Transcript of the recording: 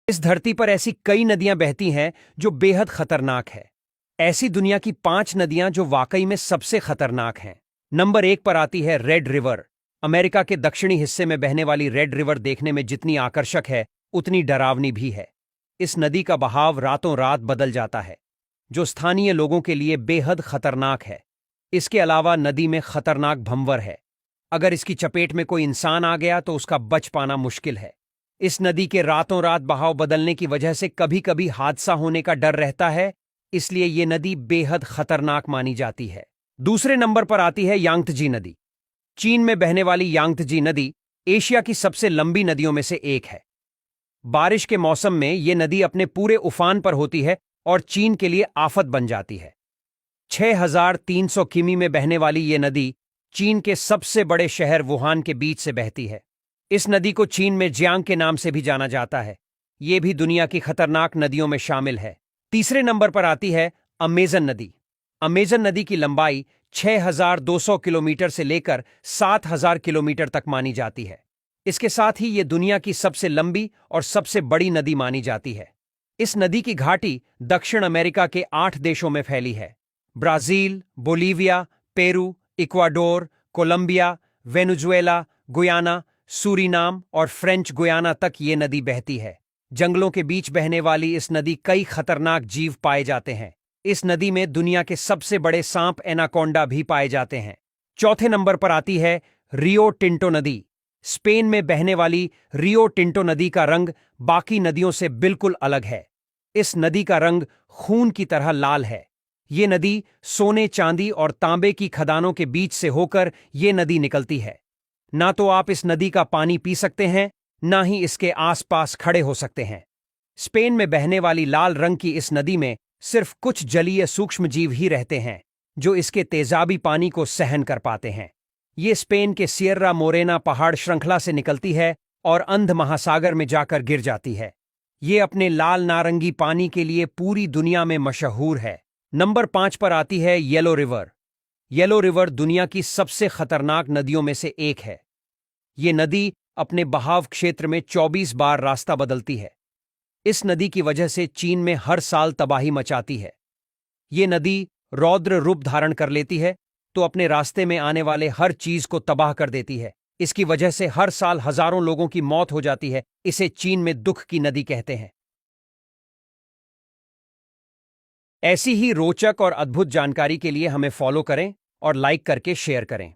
इस धरती पर ऐसी कई नदियां बहती हैं जो बेहद खतरनाक है। ऐसी दुनिया की 5 नदियां जो वाकई में सबसे खतरनाक हैं। नंबर 1 पर आती है रेड रिवर। अमेरिका के दक्षिणी हिस्से में बहने वाली रेड रिवर देखने में जितनी आकर्षक है उतनी डरावनी भी है। इस नदी का बहाव रातों रात बदल जाता है, जो स्थानीय लोगों के लिए बेहद खतरनाक है। इसके अलावा नदी में खतरनाक भंवर है। अगर इसकी चपेट में कोई इंसान आ गया तो उसका बच पाना मुश्किल है। इस नदी के रातों रात बहाव बदलने की वजह से कभी कभी हादसा होने का डर रहता है, इसलिए ये नदी बेहद खतरनाक मानी जाती है। दूसरे नंबर पर आती है यांगत्जी नदी। चीन में बहने वाली यांगत्जी नदी एशिया की सबसे लंबी नदियों में से एक है। बारिश के मौसम में यह नदी अपने पूरे उफान पर होती है और चीन के लिए आफत बन जाती है। 6,300 किमी में बहने वाली यह नदी चीन के सबसे बड़े शहर वुहान के बीच से बहती है। इस नदी को चीन में जियांग के नाम से भी जाना जाता है। यह भी दुनिया की खतरनाक नदियों में शामिल है। तीसरे नंबर पर आती है अमेजन नदी। अमेजन नदी की लंबाई 6,200 किलोमीटर से लेकर 7,000 किलोमीटर तक मानी जाती है। इसके साथ ही यह दुनिया की सबसे लंबी और सबसे बड़ी नदी मानी जाती है। इस नदी की घाटी दक्षिण अमेरिका के 8 देशों में फैली है। Brazil, Bolivia, Peru, Ecuador, Colombia, Venezuela, Guyana, Suriname और फ्रेंच गुयाना तक ये नदी बहती है। जंगलों के बीच बहने वाली इस नदी कई खतरनाक जीव पाए जाते हैं। इस नदी में दुनिया के सबसे बड़े सांप एनाकोंडा भी पाए जाते हैं। चौथे नंबर पर आती है रियो टिंटो नदी। स्पेन में बहने वाली रियो टिंटो नदी का रंग बाकी नदियों से बिल्कुल अलग है। इस नदी का रंग खून की तरह लाल है। ये नदी सोने, चांदी और तांबे की खदानों के बीच से होकर ये नदी निकलती है। ना तो आप इस नदी का पानी पी सकते हैं, ना ही इसके आसपास खड़े हो सकते हैं। स्पेन में बहने वाली लाल रंग की इस नदी में सिर्फ कुछ जलीय सूक्ष्मजीव ही रहते हैं जो इसके तेजाबी पानी को सहन कर पाते हैं। ये स्पेन के सियर्रा मोरेना पहाड़ श्रृंखला से निकलती है और अंध महासागर में जाकर गिर जाती है। ये अपने लाल नारंगी पानी के लिए पूरी दुनिया में मशहूर है। नंबर 5 पर आती है येलो रिवर। येलो रिवर दुनिया की सबसे खतरनाक नदियों में से एक है। ये नदी अपने बहाव क्षेत्र में 24 बार रास्ता बदलती है। इस नदी की वजह से चीन में हर साल तबाही मचाती है। ये नदी रौद्र रूप धारण कर लेती है तो अपने रास्ते में आने वाले हर चीज को तबाह कर देती है। इसकी वजह से हर साल हजारों लोगों की मौत हो जाती है। इसे चीन में दुख की नदी कहते हैं। ऐसी ही रोचक और अद्भुत जानकारी के लिए हमें फॉलो करें और लाइक करके शेयर करें।